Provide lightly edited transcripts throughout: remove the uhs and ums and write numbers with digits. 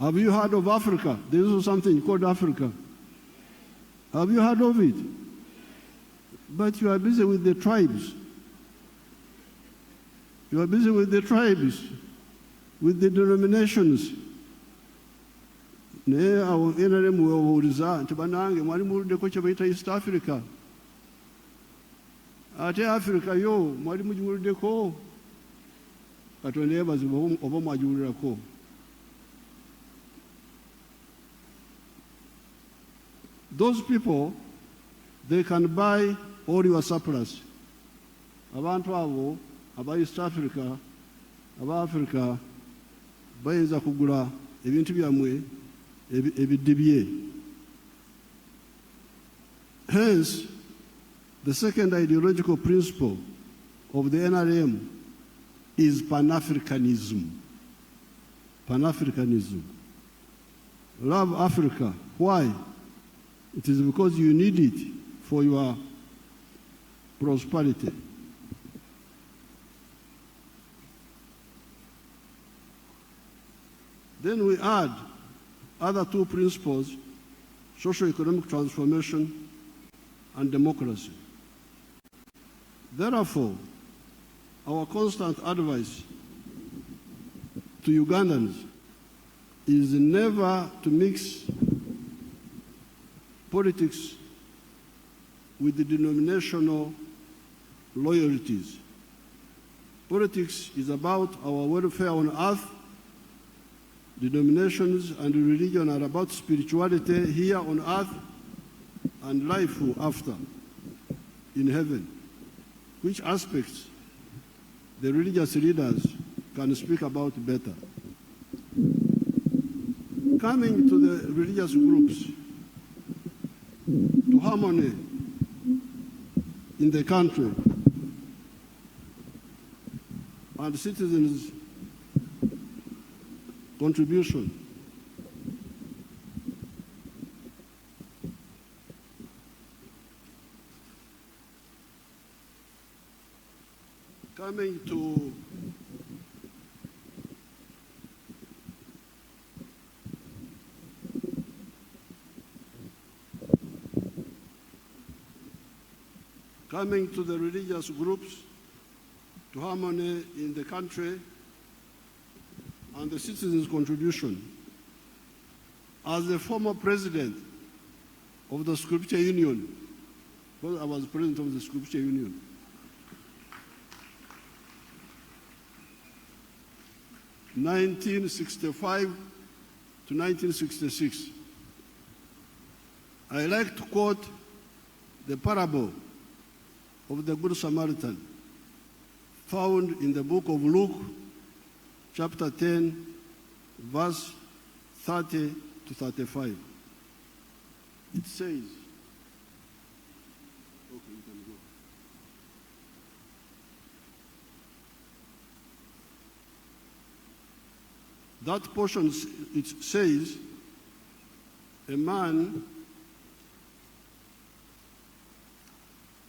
Have you heard of Africa? There is something called Africa. Have you heard of it? But you are busy with the tribes. You are busy with the tribes, with the denominations. Naye awo NRM webuuliza nti bannange mwali muwuliddeko kye bayita East Africa. Ate Africa yo mwali mugiwuliddeko? Katonda yeebazibwe oba mwagiwulirako. Those people, they can buy all your surplus. Abantu abo aba East Africa, aba Africa, bayinza kugula ebintu byammwe ebidibye. Hence, the second ideological principle of the NRM is Pan-Africanism. Pan-Africanism. Love Africa. Why? It is because you need it for your prosperity. Then we add other two principles, socio-economic transformation and democracy. Therefore, our constant advice to Ugandans is never to mix politics with the denominational loyalties. Politics is about our welfare on earth. Denominations and religion are about spirituality here on earth and life after, in heaven. Which aspects the religious leaders can speak about better. Coming to the religious groups, to harmony in the country and citizens' contribution. Coming to the religious groups, to harmony in the country and the citizens' contribution. As the former president of the Scripture Union, because I was president of the Scripture Union, (1965 to 1966), I like to quote the parable of the Good Samaritan, found in the book of Luke, chapter 10, verse 30 to 35. It says, okay, you can go. That portion, it says, a man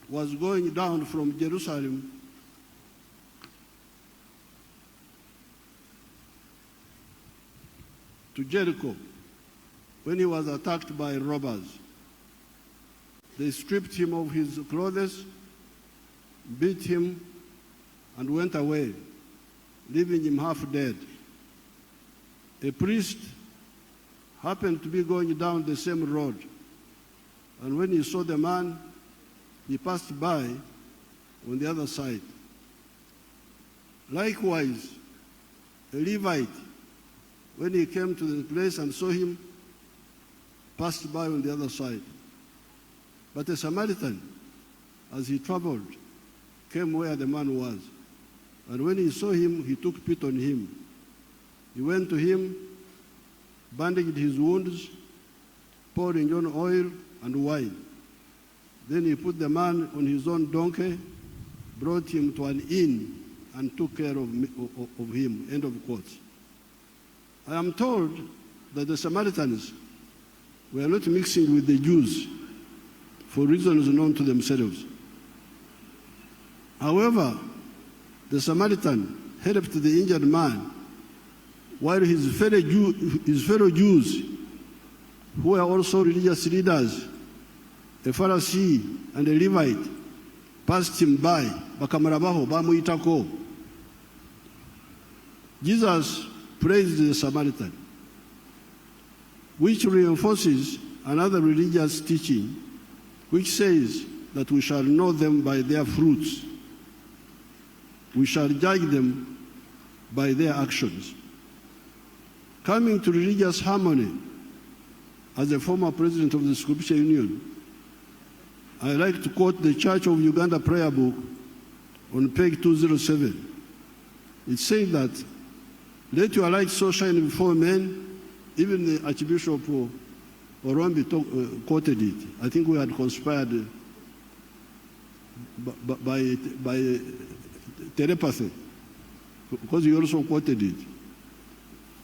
was going down from Jerusalem to Jericho when he was attacked by robbers. They stripped him of his clothes, beat him, and went away, leaving him half dead. A priest happened to be going down the same road, and when he saw the man, he passed by on the other side. Likewise, a Levite, when he came to the place and saw him, passed by on the other side. But a Samaritan, as he traveled, came where the man was. And when he saw him, he took pity on him. He went to him, bandaged his wounds, poured in on oil and wine. Then he put the man on his own donkey, brought him to an inn, and took care of him. End of quotes. I am told that the Samaritans were not mixing with the Jews for reasons known to themselves. However, the Samaritan helped the injured man while his fellow Jews, who were also religious leaders, a Pharisee and a Levite, passed him by, bakamarabaho, bamuyitako. Jesus praised the Samaritan, which reinforces another religious teaching, which says that we shall know them by their fruits. We shall judge them by their actions. Coming to religious harmony, as a former president of the Scripture Union, I like to quote the Church of Uganda prayer book on page 207. It says that, let your light so shine before men. Even the Archbishop Orombi quoted it. I think we had conspired by telepathy, because he also quoted it.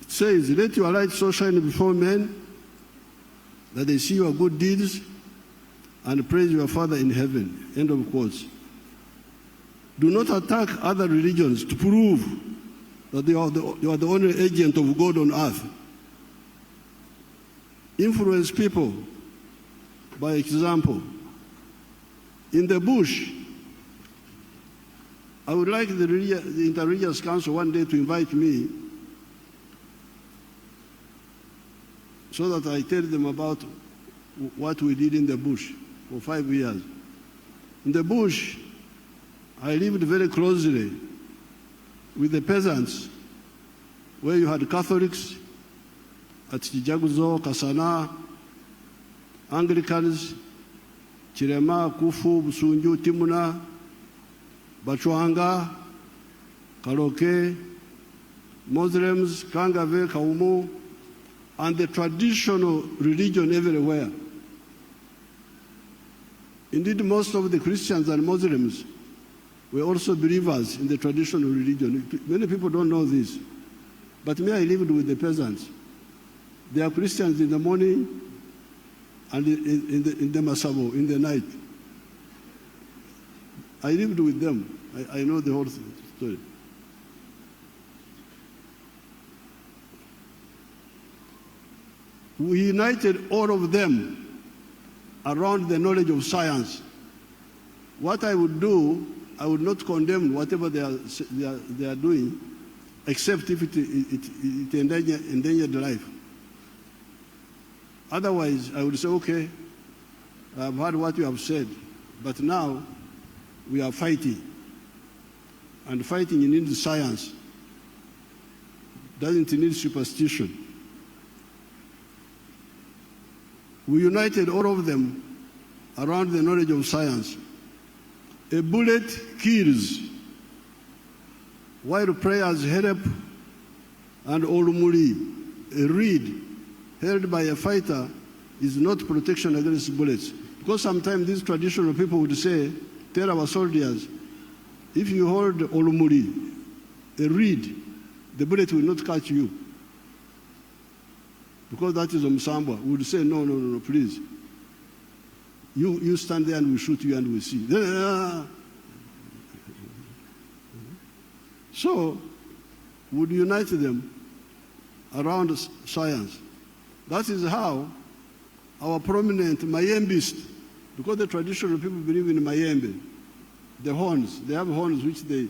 It says, let your light so shine before men that they see your good deeds and praise your Father in heaven. End of quotes. Do not attack other religions to prove that you are the only agent of God on earth. Influence people by example. In the bush, I would like the Interreligious Council one day to invite me so that I tell them about what we did in the bush for 5 years. In the bush, I lived very closely with the peasants, where you had Catholics at Chijaguzo, Kasana, Anglicans, Chirema, Kufu, Busunju, Timuna, Bachwanga, Kaloke, Muslims, Kangave, Kaumu, and the traditional religion everywhere. Indeed, most of the Christians and Muslims were also believers in the traditional religion. Many people don't know this. But me, I lived with the peasants. They are Christians in the morning and in the Masabo, in the night. I lived with them. I know the whole story. We united all of them around the knowledge of science. What I would do, I would not condemn whatever they are doing, except if it endangered life. Otherwise, I would say, okay, I've heard what you have said, but now we are fighting. And fighting needs science, doesn't need superstition. We united all of them around the knowledge of science. A bullet kills, while prayers help, and olumuli, a reed held by a fighter, is not protection against bullets. Because sometimes these traditional people would say, tell our soldiers, if you hold olumuli, a reed, the bullet will not catch you. Because that is Omsambwa. We would say, no, please. You stand there and we shoot you and we see. So, we would unite them around science. That is how our prominent Mayembist, because the traditional people believe in Mayembe, the horns, they have horns which they